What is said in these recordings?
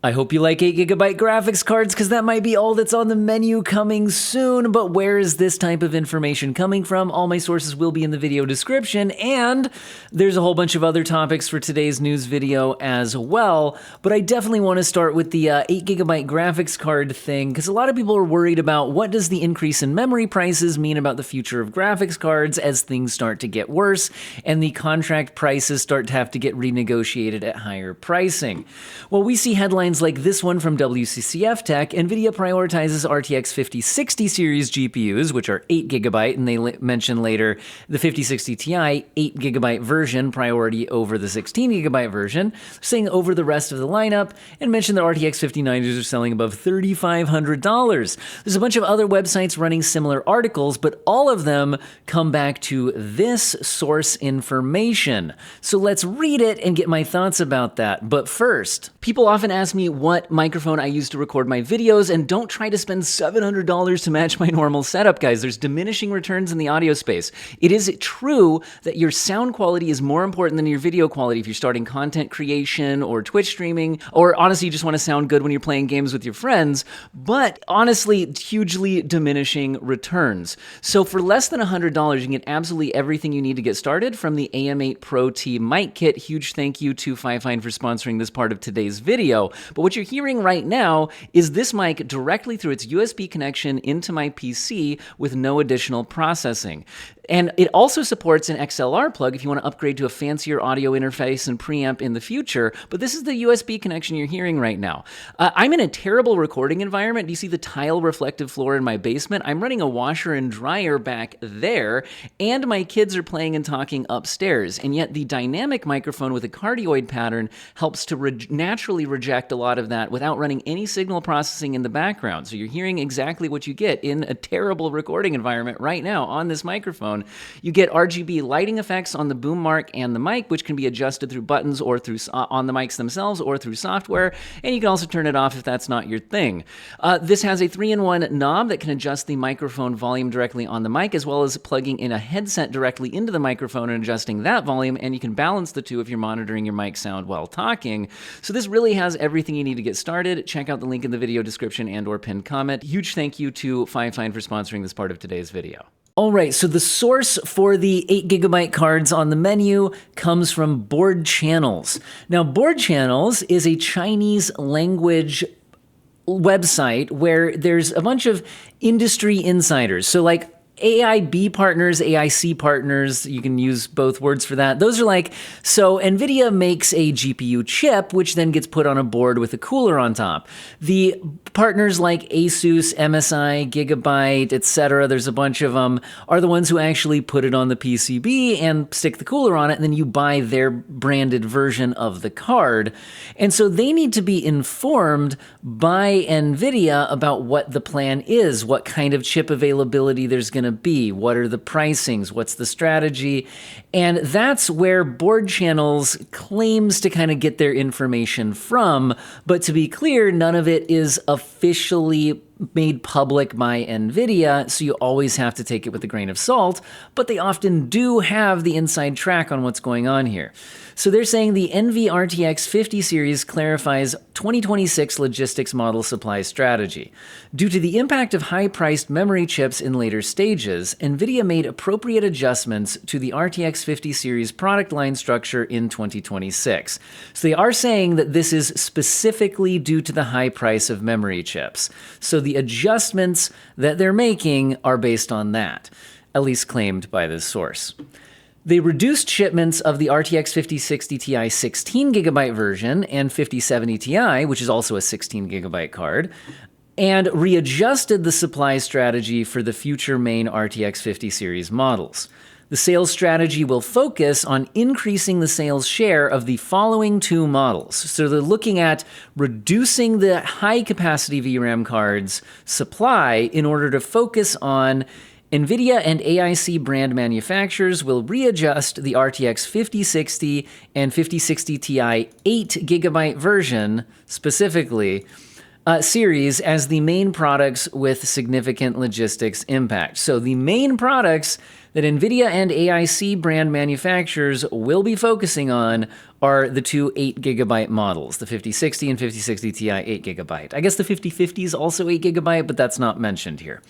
I hope you like 8GB graphics cards because that might be all that's on the menu coming soon, but where is this type of information coming from? All my sources will be in the video description, and there's a whole bunch of other topics for today's news video as well, but I definitely want to start with the 8GB graphics card thing because a lot of people are worried about what does the increase in memory prices mean about the future of graphics cards as things start to get worse and the contract prices start to have to get renegotiated at higher pricing. Well, we see headlines like this one from WCCF Tech. Nvidia prioritizes RTX 5060 series GPUs, which are 8GB, and they mention later the 5060 Ti 8GB version priority over the 16GB version, saying over the rest of the lineup, and mention that RTX 5090s are selling above $3,500. There's a bunch of other websites running similar articles, but all of them come back to this source information. So let's read it and get my thoughts about that. But first, people often ask me what microphone I use to record my videos, and don't try to spend $700 to match my normal setup, guys. There's diminishing returns in the audio space. It is true that your sound quality is more important than your video quality if you're starting content creation or Twitch streaming, or honestly, you just want to sound good when you're playing games with your friends, but honestly, hugely diminishing returns. So for less than $100, you can get absolutely everything you need to get started from the AM8 Pro T mic kit. Huge thank you to Fifine for sponsoring this part of today's video. But what you're hearing right now is this mic directly through its USB connection into my PC with no additional processing. And it also supports an XLR plug if you want to upgrade to a fancier audio interface and preamp in the future, but this is the USB connection you're hearing right now. I'm in a terrible recording environment. Do you see the tile reflective floor in my basement? I'm running a washer and dryer back there, and my kids are playing and talking upstairs, and yet the dynamic microphone with a cardioid pattern helps to naturally reject a lot of that without running any signal processing in the background. So you're hearing exactly what you get in a terrible recording environment right now on this microphone. You get RGB lighting effects on the boom mark and the mic, which can be adjusted through buttons or through on the mics themselves or through software, and you can also turn it off if that's not your thing. This has a 3-in-1 knob that can adjust the microphone volume directly on the mic, as well as plugging in a headset directly into the microphone and adjusting that volume, and you can balance the two if you're monitoring your mic sound while talking. So this really has everything you need to get started. Check out the link in the video description and or pinned comment. Huge thank you to Fifine for sponsoring this part of today's video. All right, so the source for the 8GB cards on the menu comes from Board Channels. Now, Board Channels is a Chinese language website where there's a bunch of industry insiders. So like AIB partners, AIC partners, you can use both words for that. Those are like, so Nvidia makes a GPU chip, which then gets put on a board with a cooler on top. The partners like ASUS, MSI, Gigabyte, etc., there's a bunch of them, are the ones who actually put it on the PCB and stick the cooler on it, and then you buy their branded version of the card. And so they need to be informed by Nvidia about what the plan is, what kind of chip availability there's going to be, what are the pricings, what's the strategy, and that's where Board Channels claims to kind of get their information from, but to be clear, none of it is officially made public by Nvidia, so you always have to take it with a grain of salt, but they often do have the inside track on what's going on here. So they're saying the NV RTX 50 series clarifies 2026 logistics model supply strategy. Due to the impact of high-priced memory chips in later stages, Nvidia made appropriate adjustments to the RTX 50 series product line structure in 2026. So they are saying that this is specifically due to the high price of memory chips. So the adjustments that they're making are based on that, at least claimed by this source. They reduced shipments of the RTX 5060 Ti 16GB version and 5070 Ti, which is also a 16GB card, and readjusted the supply strategy for the future main RTX 50 series models. The sales strategy will focus on increasing the sales share of the following two models. So they're looking at reducing the high-capacity VRAM cards supply in order to focus on Nvidia and AIC brand manufacturers will readjust the RTX 5060 and 5060 Ti 8GB version specifically series as the main products with significant logistics impact. So the main products that NVIDIA and AIC brand manufacturers will be focusing on are the two 8GB models, the 5060 and 5060 Ti 8GB. I guess the 5050 is also 8GB, but that's not mentioned here.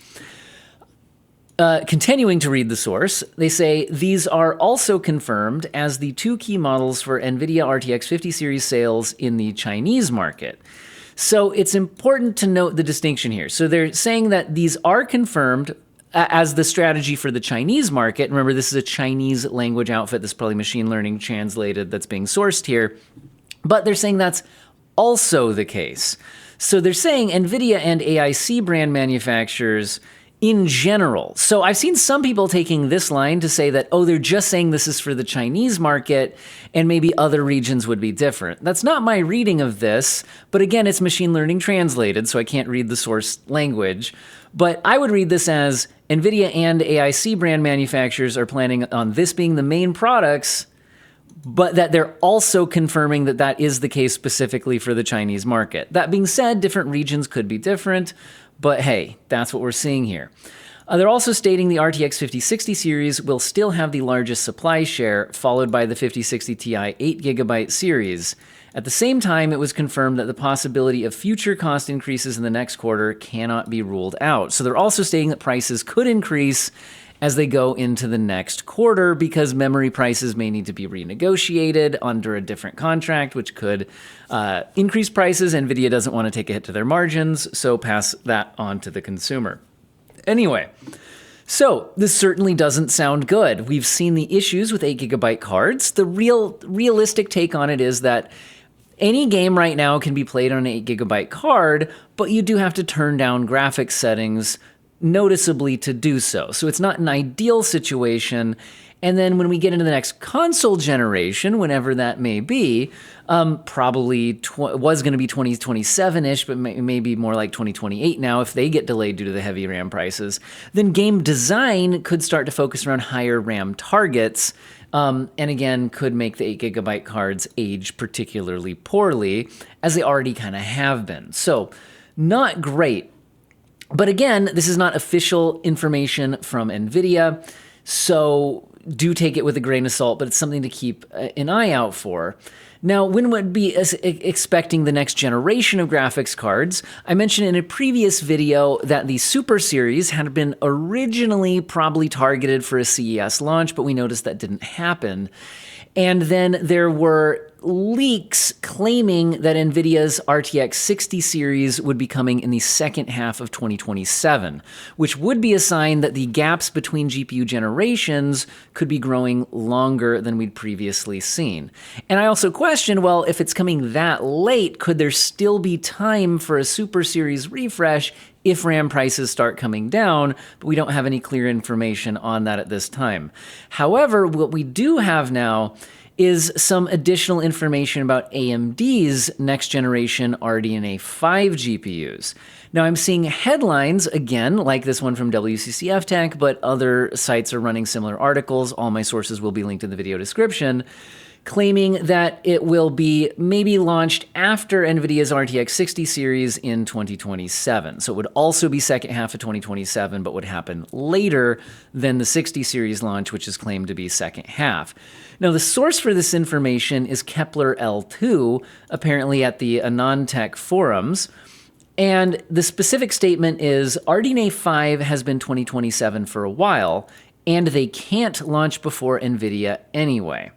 Continuing to read the source, they say these are also confirmed as the two key models for NVIDIA RTX 50 series sales in the Chinese market. So it's important to note the distinction here. So they're saying that these are confirmed as the strategy for the Chinese market. Remember, this is a Chinese language outfit. This is probably machine learning translated that's being sourced here. But they're saying that's also the case. So they're saying NVIDIA and AIC brand manufacturers in general. So I've seen some people taking this line to say that, oh, they're just saying this is for the Chinese market and maybe other regions would be different. That's not my reading of this, but again, it's machine learning translated, so I can't read the source language. But I would read this as NVIDIA and AIC brand manufacturers are planning on this being the main products, but that they're also confirming that that is the case specifically for the Chinese market. That being said, different regions could be different, but hey, that's what we're seeing here. They're also stating the RTX 5060 series will still have the largest supply share, followed by the 5060 Ti 8GB series. At the same time, it was confirmed that the possibility of future cost increases in the next quarter cannot be ruled out. So they're also stating that prices could increase as they go into the next quarter because memory prices may need to be renegotiated under a different contract, which could increase prices. NVIDIA doesn't want to take a hit to their margins, so pass that on to the consumer. Anyway, so this certainly doesn't sound good. We've seen the issues with 8GB cards. The realistic take on it is that any game right now can be played on an 8GB card, but you do have to turn down graphics settings noticeably to do so. So it's not an ideal situation. And then when we get into the next console generation, whenever that may be, probably was going to be 2027-ish, but maybe more like 2028 now if they get delayed due to the heavy RAM prices, then game design could start to focus around higher RAM targets, and again, could make the 8GB cards age particularly poorly, as they already kind of have been. So not great. But again, this is not official information from NVIDIA, so do take it with a grain of salt, but it's something to keep an eye out for. Now, when would be expecting the next generation of graphics cards? I mentioned in a previous video that the Super Series had been originally probably targeted for a CES launch, but we noticed that didn't happen. And then there were leaks claiming that NVIDIA's RTX 60 series would be coming in the second half of 2027, which would be a sign that the gaps between GPU generations could be growing longer than we'd previously seen. And I also question, well, if it's coming that late, could there still be time for a Super Series refresh if RAM prices start coming down? But we don't have any clear information on that at this time. However, what we do have now is some additional information about AMD's next generation RDNA5 GPUs. Now I'm seeing headlines, again, like this one from WCCF Tech, but other sites are running similar articles. All my sources will be linked in the video description, claiming that it will be maybe launched after NVIDIA's RTX 60 series in 2027. So it would also be second half of 2027, but would happen later than the 60 series launch, which is claimed to be second half. Now, the source for this information is Kepler L2, apparently at the AnandTech forums. And the specific statement is RDNA5 has been 2027 for a while, and they can't launch before NVIDIA anyway.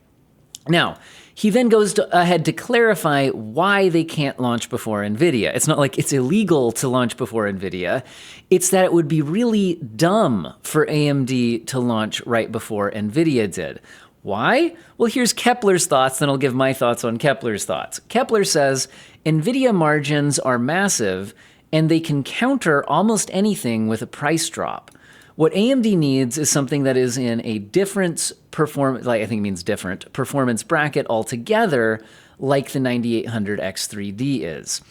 Now, he then goes ahead to clarify why they can't launch before NVIDIA. It's not like it's illegal to launch before NVIDIA. It's that it would be really dumb for AMD to launch right before NVIDIA did. Why? Well, here's Kepler's thoughts, then I'll give my thoughts on Kepler's thoughts. Kepler says, NVIDIA margins are massive, and they can counter almost anything with a price drop. What AMD needs is something that is in a different performance, like I think it means different, performance bracket altogether, like the 9800X3D is.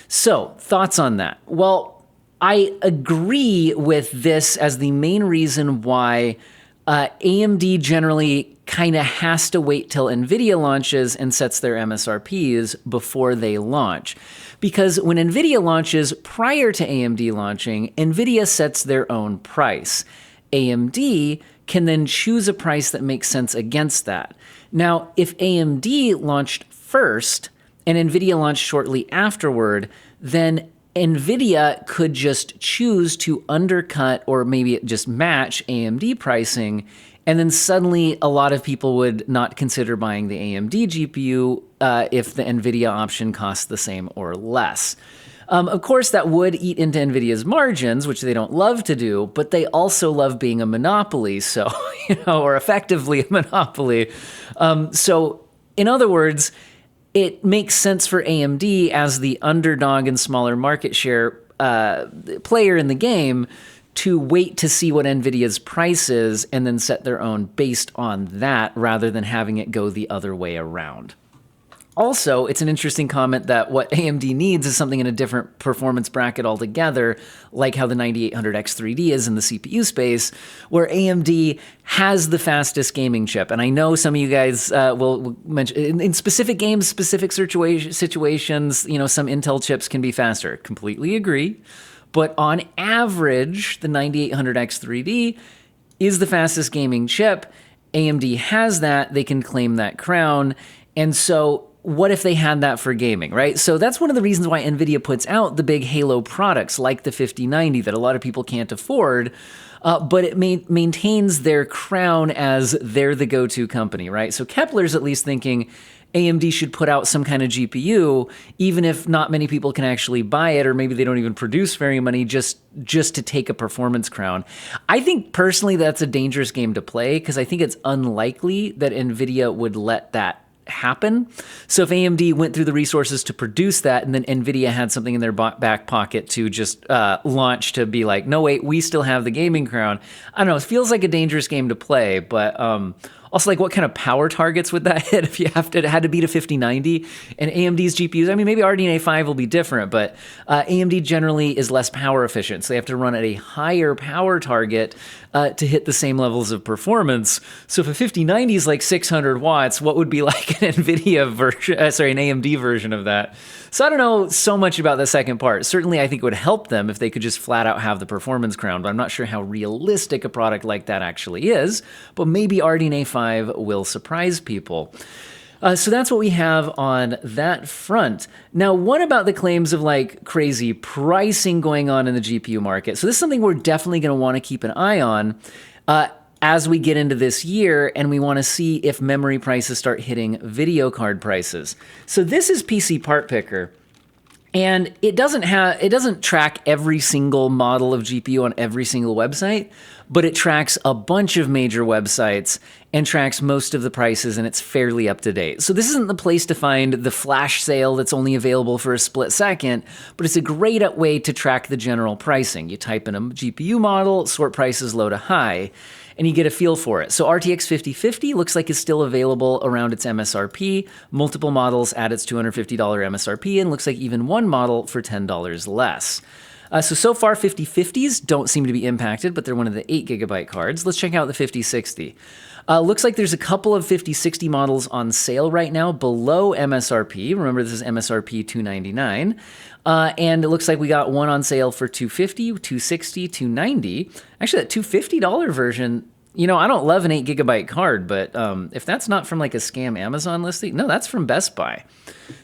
So, thoughts on that? Well, I agree with this as the main reason why AMD generally kind of has to wait till Nvidia launches and sets their MSRPs before they launch. Because when Nvidia launches prior to AMD launching, Nvidia sets their own price. AMD can then choose a price that makes sense against that. Now, if AMD launched first and Nvidia launched shortly afterward, then Nvidia could just choose to undercut or maybe just match AMD pricing, and then suddenly a lot of people would not consider buying the AMD GPU if the Nvidia option costs the same or less. Of course, that would eat into Nvidia's margins, which they don't love to do, but they also love being a monopoly, so, or effectively a monopoly. So, in other words, it makes sense for AMD as the underdog and smaller market share player in the game to wait to see what Nvidia's price is and then set their own based on that rather than having it go the other way around. Also, it's an interesting comment that what AMD needs is something in a different performance bracket altogether, like how the 9800X3D is in the CPU space, where AMD has the fastest gaming chip. And I know some of you guys will mention, in specific games, specific situations, some Intel chips can be faster. Completely agree. But on average, the 9800X3D is the fastest gaming chip. AMD has that. They can claim that crown. And so what if they had that for gaming, right? So that's one of the reasons why NVIDIA puts out the big Halo products like the 5090 that a lot of people can't afford, but it maintains their crown as they're the go-to company, right? So Kepler's at least thinking AMD should put out some kind of GPU, even if not many people can actually buy it, or maybe they don't even produce very many, just to take a performance crown. I think personally that's a dangerous game to play because I think it's unlikely that NVIDIA would let that happen. So if AMD went through the resources to produce that and then NVIDIA had something in their back pocket to just launch to be like, no, wait, we still have the gaming crown. I don't know. It feels like a dangerous game to play, but also, like, what kind of power targets would that hit if you had to beat a 5090? And AMD's GPUs, I mean, maybe RDNA5 will be different, but AMD generally is less power efficient. So they have to run at a higher power target to hit the same levels of performance. So if a 5090 is like 600 watts, what would be like an NVIDIA version, an AMD version of that? So I don't know so much about the second part. Certainly, I think it would help them if they could just flat out have the performance crown, but I'm not sure how realistic a product like that actually is. But maybe RDNA5 will surprise people. So that's what we have on that front. Now, what about the claims of like crazy pricing going on in the GPU market? So this is something we're definitely going to want to keep an eye on as we get into this year, and we want to see if memory prices start hitting video card prices. So this is PC Part Picker. And it doesn't track every single model of GPU on every single website, but it tracks a bunch of major websites and tracks most of the prices, and it's fairly up to date. So this isn't the place to find the flash sale that's only available for a split second, but it's a great way to track the general pricing. You type in a GPU model, sort prices low to high, and you get a feel for it. So RTX 5050 looks like it's still available around its MSRP, multiple models at its $250 MSRP, and looks like even one model for $10 less. So far 5050s don't seem to be impacted, but they're one of the 8GB cards. Let's check out the 5060. Looks like there's a couple of 5060 models on sale right now below MSRP. Remember, this is MSRP $299. And it looks like we got one on sale for $250, $260, $290. Actually, that $250 version, I don't love an 8GB card, but if that's not from like a scam Amazon listing, no, that's from Best Buy.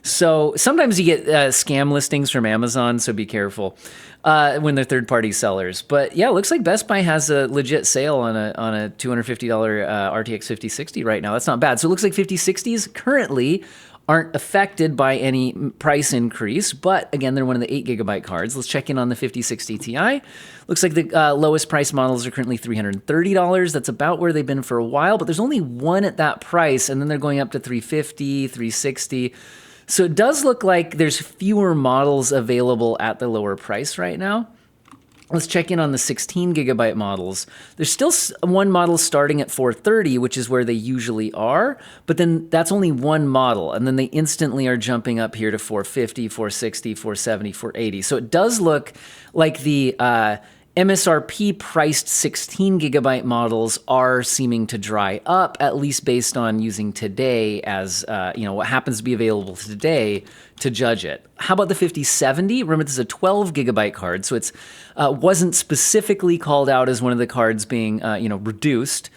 So sometimes you get scam listings from Amazon, so be careful when they're third-party sellers. But yeah, it looks like Best Buy has a legit sale on a $250 RTX 5060 right now. That's not bad. So it looks like 5060s currently aren't affected by any price increase, but again, they're one of the 8GB cards. Let's check in on the 5060 Ti. Looks like the lowest price models are currently $330. That's about where they've been for a while, but there's only one at that price, and then they're going up to $350, $360. So it does look like there's fewer models available at the lower price right now. Let's check in on the 16GB models. There's still one model starting at $430, which is where they usually are, but then that's only one model, and then they instantly are jumping up here to $450, $460, $470, $480. So it does look like the MSRP priced 16 gigabyte models are seeming to dry up, at least based on using today as, what happens to be available today to judge it. How about the 5070? Remember, this is a 12 gigabyte card, so it's wasn't specifically called out as one of the cards being, reduced.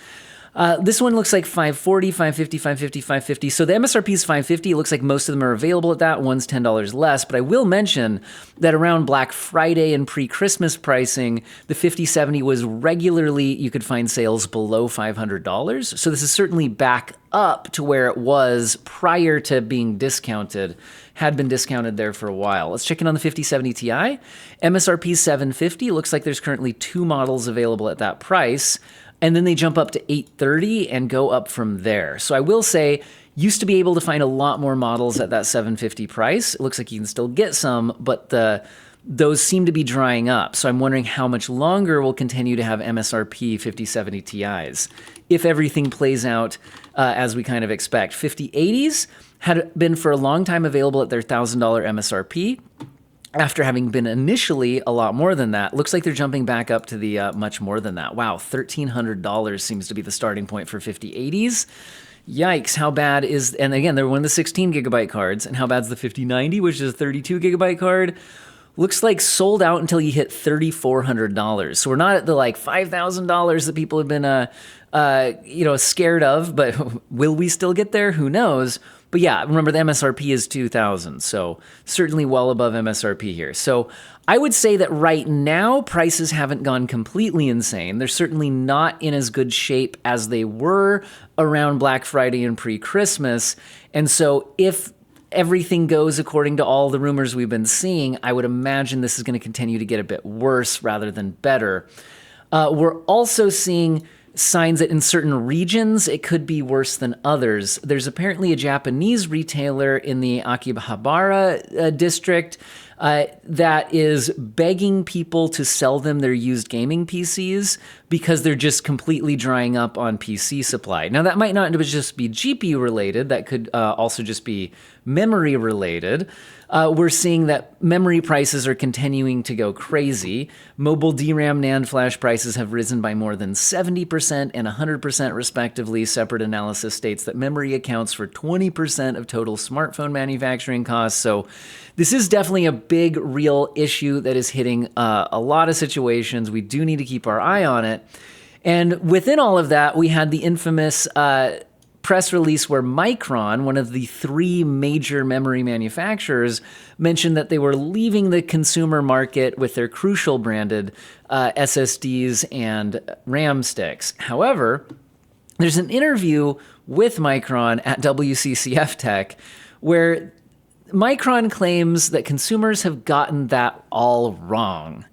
This one looks like 540, 550, 550, 550. So the MSRP is 550. It looks like most of them are available at that. One's $10 less. But I will mention that around Black Friday and pre-Christmas pricing, the 5070 was regularly, you could find sales below $500. So this is certainly back up to where it was prior to being discounted, had been discounted there for a while. Let's check in on the 5070 Ti. MSRP 750. Looks like there's currently 2 models available at that price. And then they jump up to 830 and go up from there. So I will say, used to be able to find a lot more models at that 750 price. It looks like you can still get some, but those seem to be drying up. So I'm wondering how much longer we'll continue to have MSRP 5070 Ti's if everything plays out as we kind of expect. 5080s had been for a long time available at their $1,000 MSRP. After having been initially a lot more than that, looks like they're jumping back up to the much more than that. Wow, $1,300 seems to be the starting point for 5080s. Yikes, how bad is, and again, they're one of the 16 gigabyte cards, and how bad's the 5090, which is a 32 gigabyte card? Looks like sold out until you hit $3,400. So we're not at the like $5,000 that people have been, scared of, but will we still get there? Who knows? But yeah, remember the MSRP is $2,000, so certainly well above MSRP here. So I would say that right now, prices haven't gone completely insane. They're certainly not in as good shape as they were around Black Friday and pre-Christmas. And so if everything goes according to all the rumors we've been seeing, I would imagine this is going to continue to get a bit worse rather than better. We're also seeing signs that in certain regions, it could be worse than others. There's apparently a Japanese retailer in the Akihabara district that is begging people to sell them their used gaming PCs because they're just completely drying up on PC supply. Now, that might not just be GPU related. That could also just be memory related. We're seeing that memory prices are continuing to go crazy. Mobile DRAM NAND flash prices have risen by more than 70% and 100% respectively. Separate analysis states that memory accounts for 20% of total smartphone manufacturing costs. So this is definitely a big, real issue that is hitting a lot of situations. We do need to keep our eye on it. And within all of that, we had the infamous press release where Micron, one of the 3 major memory manufacturers, mentioned that they were leaving the consumer market with their Crucial branded SSDs and RAM sticks. However, there's an interview with Micron at WCCF Tech where Micron claims that consumers have gotten that all wrong.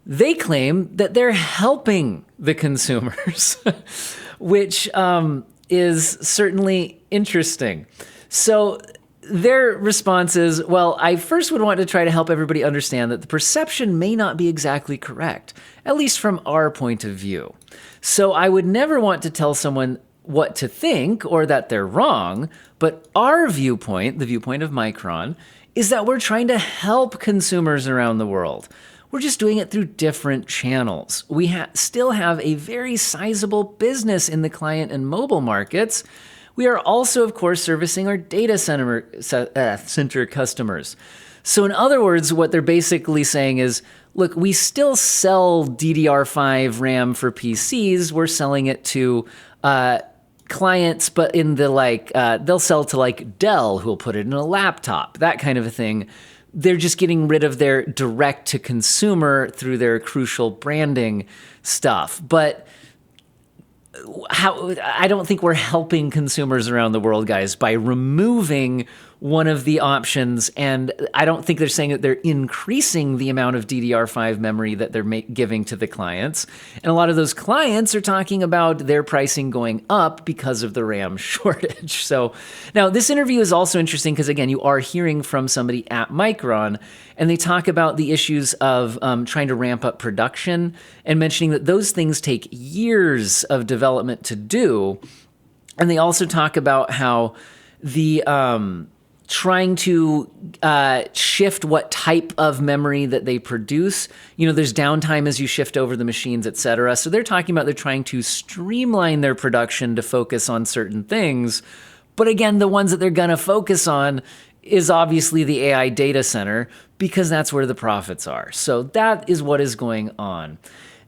They claim that they're helping the consumers, which is certainly interesting. So their response is, well, I first would want to try to help everybody understand that the perception may not be exactly correct, at least from our point of view. So I would never want to tell someone what to think or that they're wrong, but our viewpoint, the viewpoint of Micron, is that we're trying to help consumers around the world. We're just doing it through different channels. We still have a very sizable business in the client and mobile markets. We are also, of course, servicing our data center customers. So in other words, what they're basically saying is, look, we still sell DDR5 RAM for PCs. We're selling it to clients, but in the they'll sell to Dell, who will put it in a laptop, that kind of a thing. They're just getting rid of their direct to consumer through their Crucial branding stuff. But I don't think we're helping consumers around the world, guys, by removing one of the options. And I don't think they're saying that they're increasing the amount of DDR5 memory that they're giving to the clients. And a lot of those clients are talking about their pricing going up because of the RAM shortage. So now this interview is also interesting because, again, you are hearing from somebody at Micron, and they talk about the issues of trying to ramp up production and mentioning that those things take years of development to do. And they also talk about how the trying to shift what type of memory that they produce. There's downtime as you shift over the machines, et cetera. So they're talking about they're trying to streamline their production to focus on certain things. But again, the ones that they're going to focus on is obviously the AI data center, because that's where the profits are. So that is what is going on.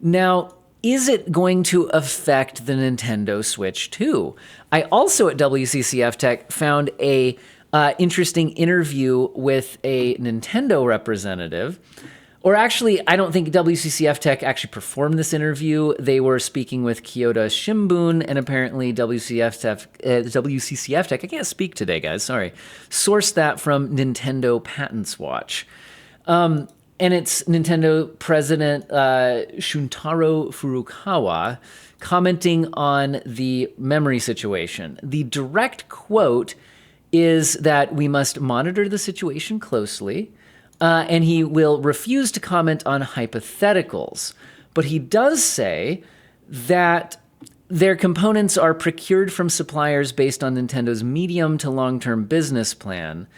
Now, is it going to affect the Nintendo Switch 2? I also at WCCF Tech found a interesting interview with a Nintendo representative. Or actually, I don't think WCCF Tech actually performed this interview. They were speaking with Kyoto Shimbun, and apparently WCCF Tech, I can't speak today, guys, sorry, sourced that from Nintendo Patents Watch. And it's Nintendo President Shuntaro Furukawa commenting on the memory situation. The direct quote is that we must monitor the situation closely, and he will refuse to comment on hypotheticals. But he does say that their components are procured from suppliers based on Nintendo's medium to long-term business plan,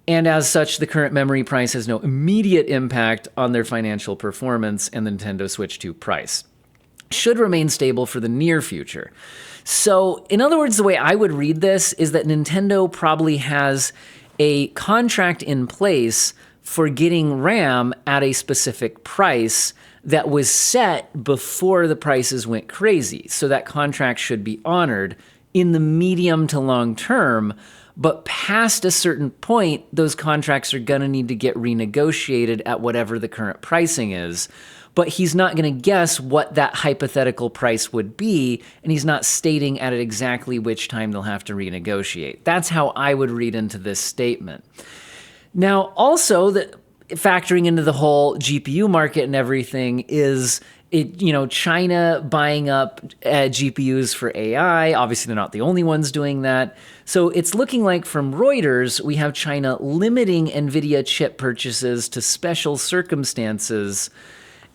and as such, the current memory price has no immediate impact on their financial performance, and the Nintendo Switch 2 price should remain stable for the near future. So, in other words, the way I would read this is that Nintendo probably has a contract in place for getting RAM at a specific price that was set before the prices went crazy. So that contract should be honored in the medium to long term, but past a certain point, those contracts are going to need to get renegotiated at whatever the current pricing is. But he's not going to guess what that hypothetical price would be, and he's not stating at exactly which time they'll have to renegotiate. That's how I would read into this statement. Now, also, factoring into the whole GPU market and everything is China buying up GPUs for AI. Obviously, they're not the only ones doing that. So it's looking like from Reuters, we have China limiting Nvidia chip purchases to special circumstances.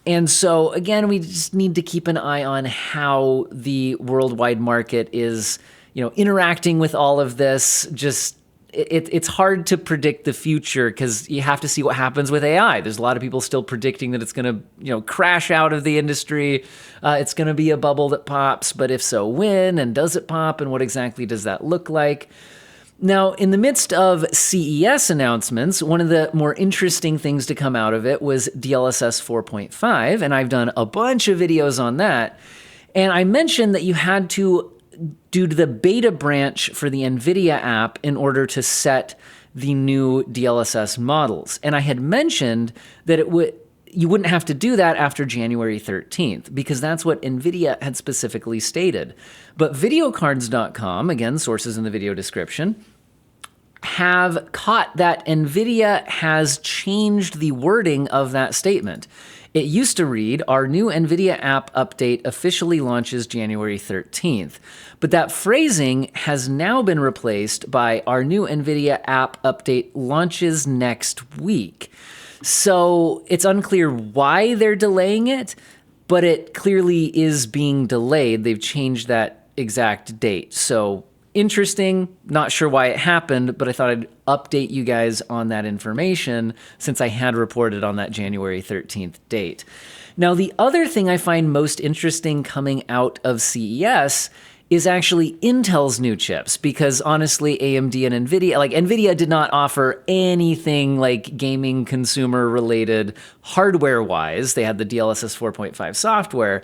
And so, again, we just need to keep an eye on how the worldwide market is, interacting with all of this. It's hard to predict the future because you have to see what happens with AI. There's a lot of people still predicting that it's going to, crash out of the industry. It's going to be a bubble that pops, but if so, when and does it pop, and what exactly does that look like? Now, in the midst of CES announcements, one of the more interesting things to come out of it was DLSS 4.5, and I've done a bunch of videos on that. And I mentioned that you had to do the beta branch for the Nvidia app in order to set the new DLSS models. And I had mentioned that you wouldn't have to do that after January 13th, because that's what Nvidia had specifically stated. But videocards.com, again, sources in the video description, have caught that Nvidia has changed the wording of that statement. It used to read, our new Nvidia app update officially launches January 13th. But that phrasing has now been replaced by our new Nvidia app update launches next week. So it's unclear why they're delaying it, but it clearly is being delayed. They've changed that exact date. So interesting, not sure why it happened, but I thought I'd update you guys on that information since I had reported on that January 13th date. Now, the other thing I find most interesting coming out of CES is actually Intel's new chips, because honestly, AMD and Nvidia did not offer anything like gaming consumer related hardware wise. They had the DLSS 4.5 software.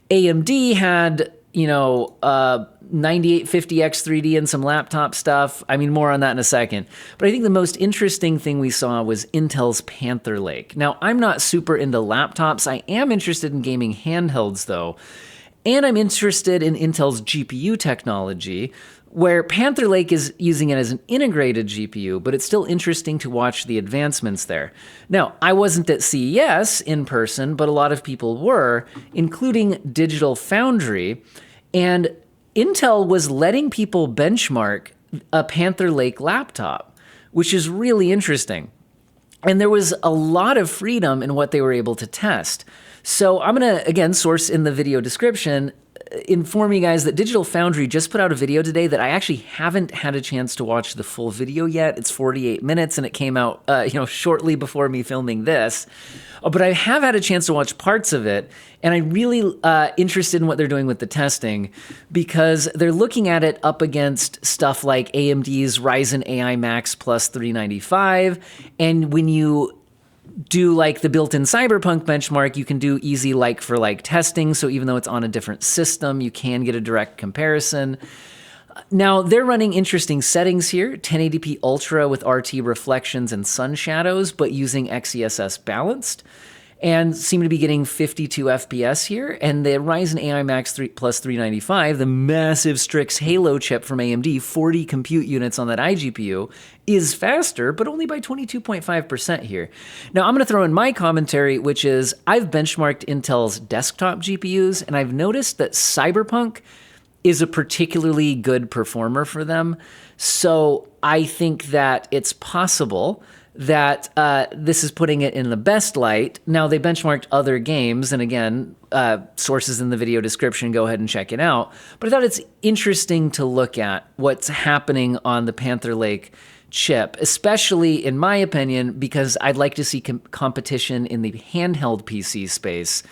AMD had 9850X3D and some laptop stuff. I mean, more on that in a second. But I think the most interesting thing we saw was Intel's Panther Lake. Now, I'm not super into laptops. I am interested in gaming handhelds, though. And I'm interested in Intel's GPU technology, where Panther Lake is using it as an integrated GPU, but it's still interesting to watch the advancements there. Now, I wasn't at CES in person, but a lot of people were, including Digital Foundry, and Intel was letting people benchmark a Panther Lake laptop, which is really interesting. And there was a lot of freedom in what they were able to test. So I'm going to, again, source in the video description. inform you guys that Digital Foundry just put out a video today that I actually haven't had a chance to watch the full video yet. It's 48 minutes and it came out, shortly before me filming this. But I have had a chance to watch parts of it, and I'm really interested in what they're doing with the testing, because they're looking at it up against stuff like AMD's Ryzen AI Max Plus 395, and when you do like the built-in Cyberpunk benchmark, you can do easy like-for-like testing, so even though it's on a different system, you can get a direct comparison. Now, they're running interesting settings here, 1080p Ultra with RT reflections and sun shadows, but using XeSS balanced, and seem to be getting 52 FPS here. And the Ryzen AI Max 3 Plus 395, the massive Strix Halo chip from AMD, 40 compute units on that iGPU, is faster, but only by 22.5% here. Now, I'm going to throw in my commentary, which is I've benchmarked Intel's desktop GPUs, and I've noticed that Cyberpunk is a particularly good performer for them. So I think that it's possible that this is putting it in the best light. Now, they benchmarked other games, and again, sources in the video description, go ahead and check it out. But I thought it's interesting to look at what's happening on the Panther Lake chip, especially in my opinion, because I'd like to see competition in the handheld PC space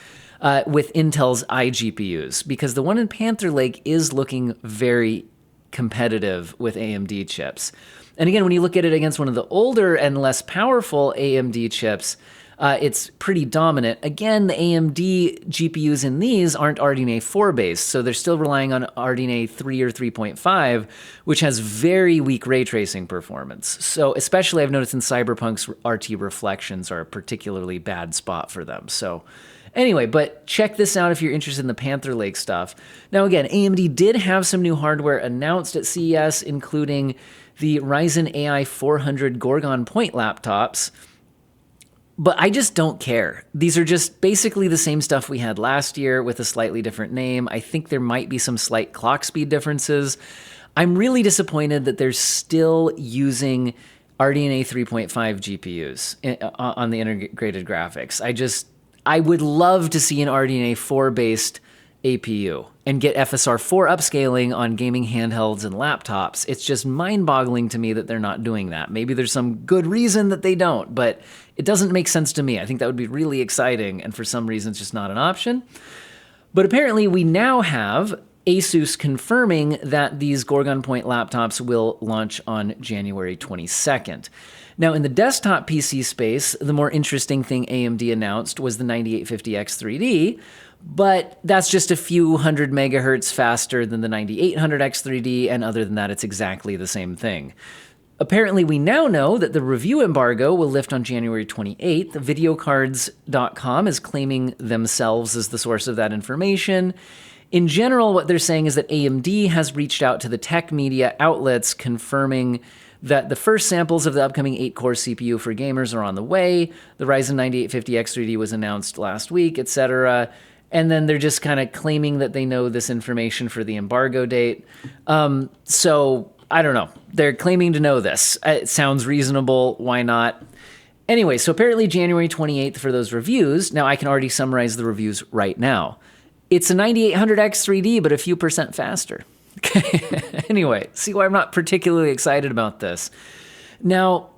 with Intel's iGPUs, because the one in Panther Lake is looking very competitive with AMD chips. And again, when you look at it against one of the older and less powerful AMD chips, it's pretty dominant. Again, the AMD GPUs in these aren't RDNA4 based, so they're still relying on RDNA 3 or 3.5, which has very weak ray tracing performance. So especially I've noticed in Cyberpunk's RT reflections are a particularly bad spot for them. So anyway, but check this out if you're interested in the Panther Lake stuff. Now again, AMD did have some new hardware announced at CES, including the Ryzen AI 400 Gorgon Point laptops, but I just don't care. These are just basically the same stuff we had last year with a slightly different name. I think there might be some slight clock speed differences. I'm really disappointed that they're still using RDNA 3.5 GPUs on the integrated graphics. I would love to see an RDNA 4 based APU and get FSR 4 upscaling on gaming handhelds and laptops. It's just mind-boggling to me that they're not doing that. Maybe there's some good reason that they don't, but it doesn't make sense to me. I think that would be really exciting, and for some reason it's just not an option. But apparently we now have ASUS confirming that these Gorgon Point laptops will launch on January 22nd. Now, in the desktop PC space, the more interesting thing AMD announced was the 9850X3D, but that's just a few hundred megahertz faster than the 9800X3D, and other than that, it's exactly the same thing. Apparently, we now know that the review embargo will lift on January 28th. Videocards.com is claiming themselves as the source of that information. In general, what they're saying is that AMD has reached out to the tech media outlets confirming that the first samples of the upcoming 8-core CPU for gamers are on the way. The Ryzen 9850X3D was announced last week, etc. And then they're just kind of claiming that they know this information for the embargo date. So I don't know. They're claiming to know this. It sounds reasonable. Why not? Anyway, so apparently January 28th for those reviews. Now I can already summarize the reviews right now. It's a 9800X3D, but a few percent faster. Anyway, see why I'm not particularly excited about this. Now,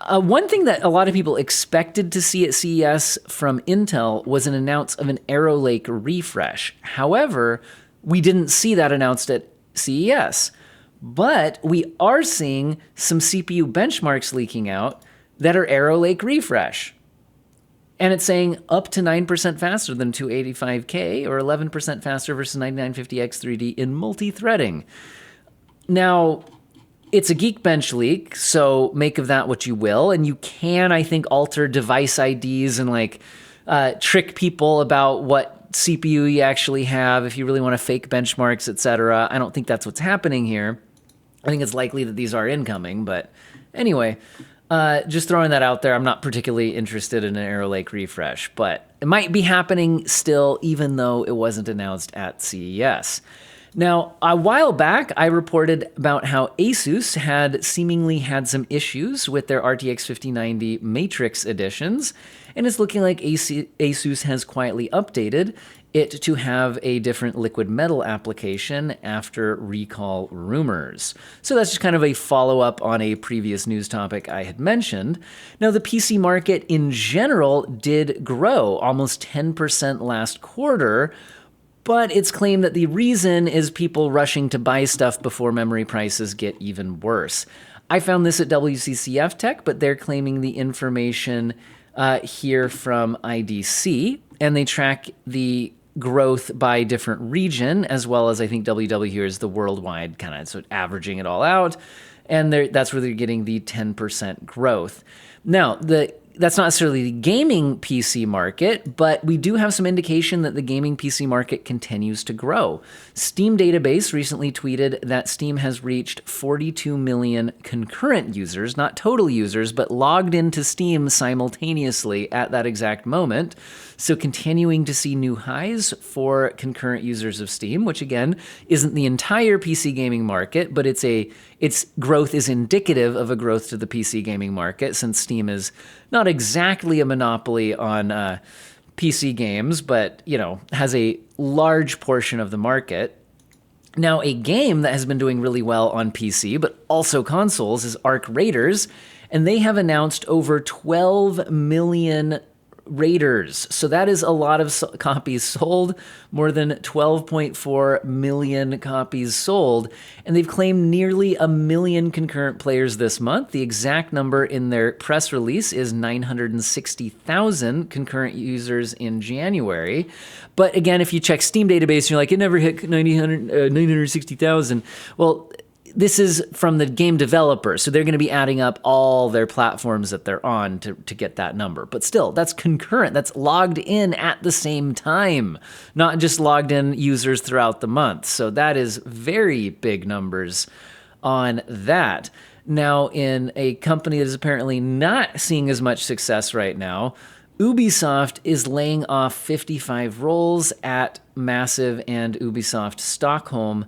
one thing that a lot of people expected to see at CES from Intel was an announce of an Arrow Lake refresh. However, we didn't see that announced at CES. But we are seeing some CPU benchmarks leaking out that are Arrow Lake refresh. And it's saying up to 9% faster than 285K or 11% faster versus 9950X3D in multi-threading. Now, it's a Geekbench leak, so make of that what you will. And you can, I think, alter device IDs and trick people about what CPU you actually have if you really want to fake benchmarks, etc. I don't think that's what's happening here. I think it's likely that these are incoming, but anyway, just throwing that out there. I'm not particularly interested in an Arrow Lake refresh, but it might be happening still, even though it wasn't announced at CES. Now, a while back, I reported about how ASUS had seemingly had some issues with their RTX 5090 Matrix editions, and it's looking like ASUS has quietly updated it to have a different liquid metal application after recall rumors. So that's just kind of a follow-up on a previous news topic I had mentioned. Now, the PC market in general did grow almost 10% last quarter, but it's claimed that the reason is people rushing to buy stuff before memory prices get even worse. I found this at WCCF Tech, but they're claiming the information here from IDC, and they track the growth by different region, as well as I think WW here is the worldwide kind of, so averaging it all out, and that's where they're getting the 10% growth. Now, that's not necessarily the gaming PC market, but we do have some indication that the gaming PC market continues to grow. Steam Database recently tweeted that Steam has reached 42 million concurrent users, not total users, but logged into Steam simultaneously at that exact moment. So continuing to see new highs for concurrent users of Steam, which again isn't the entire PC gaming market, but its growth is indicative of a growth to the PC gaming market, since Steam is not exactly a monopoly on PC games, but has a large portion of the market. Now, a game that has been doing really well on PC, but also consoles, is Arc Raiders, and they have announced over 12 million Raiders. So that is a lot of copies sold, more than 12.4 million copies sold, and they've claimed nearly 1 million concurrent players this month. The exact number in their press release is 960,000 concurrent users in January. But again, if you check Steam Database, you're like, it never hit 960,000. Well, this is from the game developer, so they're going to be adding up all their platforms that they're on to get that number. But still, that's concurrent. That's logged in at the same time, not just logged in users throughout the month. So that is very big numbers on that. Now, in a company that is apparently not seeing as much success right now, Ubisoft is laying off 55 roles at Massive and Ubisoft Stockholm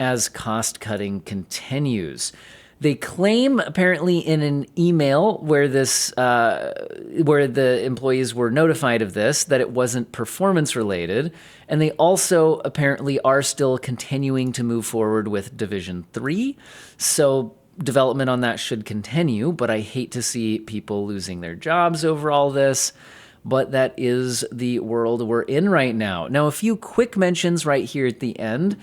as cost-cutting continues. They claim, apparently, in an email where the employees were notified of this, that it wasn't performance-related, and they also apparently are still continuing to move forward with Division 3, so development on that should continue, but I hate to see people losing their jobs over all this, but that is the world we're in right now. Now, a few quick mentions right here at the end.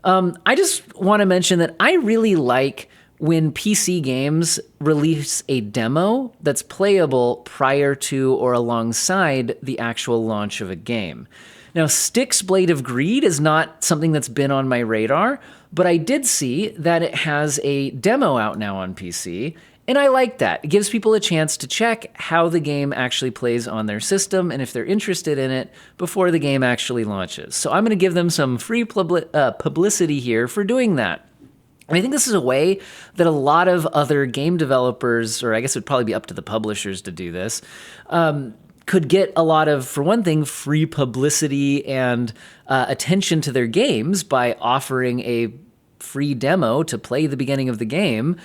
I just want to mention that I really like when PC games release a demo that's playable prior to or alongside the actual launch of a game. Now, Styx Blade of Greed is not something that's been on my radar, but I did see that it has a demo out now on PC, and I like that. It gives people a chance to check how the game actually plays on their system and if they're interested in it before the game actually launches. So I'm going to give them some free publicity here for doing that. And I think this is a way that a lot of other game developers, or I guess it would probably be up to the publishers to do this, could get a lot of, for one thing, free publicity and attention to their games by offering a free demo to play the beginning of the game.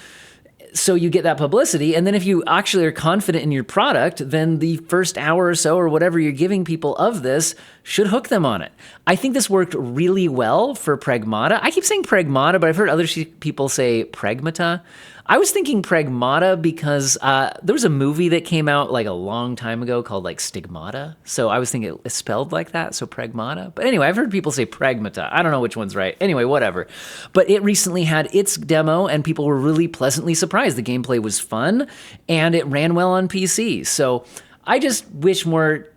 So you get that publicity, and then if you actually are confident in your product, then the first hour or so or whatever you're giving people of this should hook them on it. I think this worked really well for Pragmata. I keep saying Pragmata, but I've heard other people say Pragmata. I was thinking Pragmata because there was a movie that came out like a long time ago called like Stigmata. So I was thinking it's spelled like that, so Pragmata. But anyway, I've heard people say Pragmata. I don't know which one's right. Anyway, whatever. But it recently had its demo, and people were really pleasantly surprised. The gameplay was fun, and it ran well on PC. So I just wish more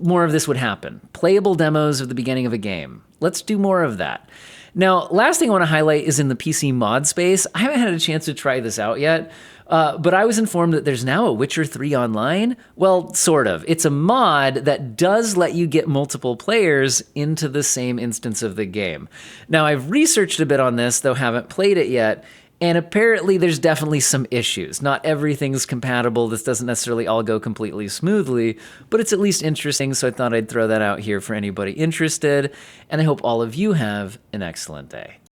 of this would happen. Playable demos of the beginning of a game. Let's do more of that. Now, last thing I want to highlight is in the PC mod space. I haven't had a chance to try this out yet, but I was informed that there's now a Witcher 3 online. Well, sort of. It's a mod that does let you get multiple players into the same instance of the game. Now, I've researched a bit on this, though haven't played it yet, And apparently there's definitely some issues. Not everything's compatible. This doesn't necessarily all go completely smoothly, but it's at least interesting, so I thought I'd throw that out here for anybody interested, and I hope all of you have an excellent day.